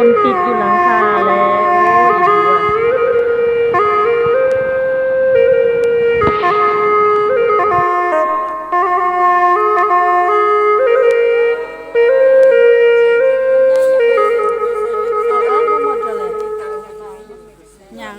คนติดอยู่หลังคาแล้วโอ้ยยัง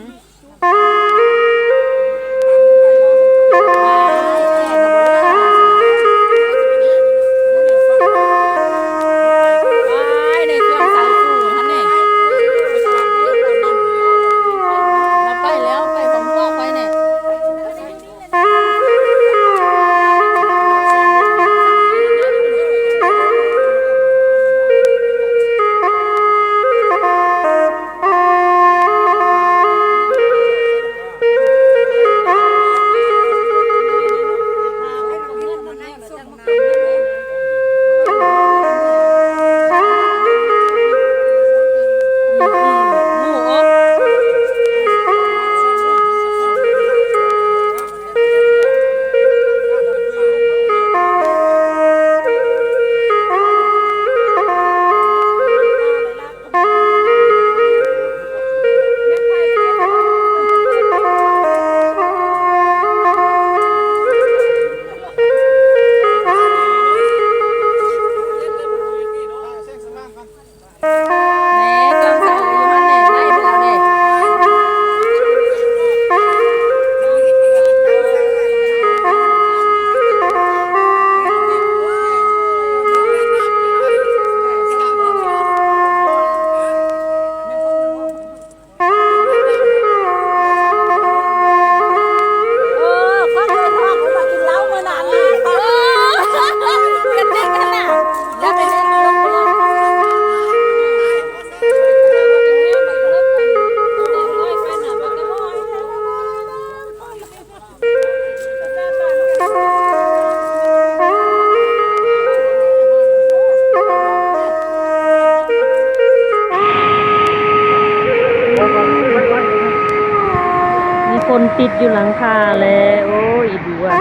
มีคนติดอยู่หลังคาแล้วโอ้ยดูอ่ะ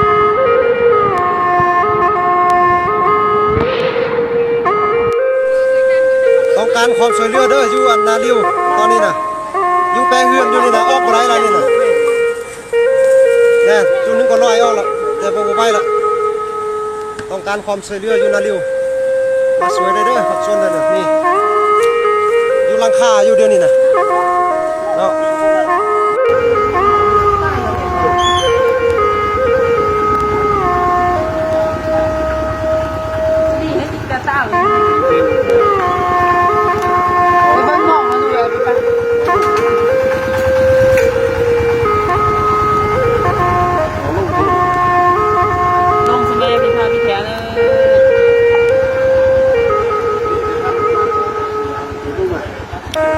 ต้องการความช่วยเหลือเด้ออยู่อันนาริวตอนนี้นะอยู่แปลงเฮือนอยู่นี่นะออกบ่ได้อะไรนี่นะเนี่ยจุดนึงก็ลอยออกแล้วแต่บ่ไปละต้องการความช่วยเหลืออยู่นาริวมาช่วยได้เด้อขับชนเด้อนี่อยู่หลังคาอยู่เดี๋ยวนี้นะเนาะ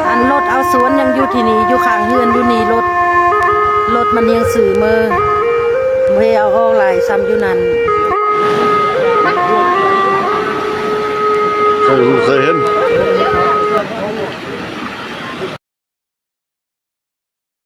อันรถเอาสวนยังอยู่ที่นี่อยู่ข้างเฮือนอยู่นี่รถมันยังสื่อมือเมื่อเอาออกหลายซ้ำอยู่นั่นเคยเห็น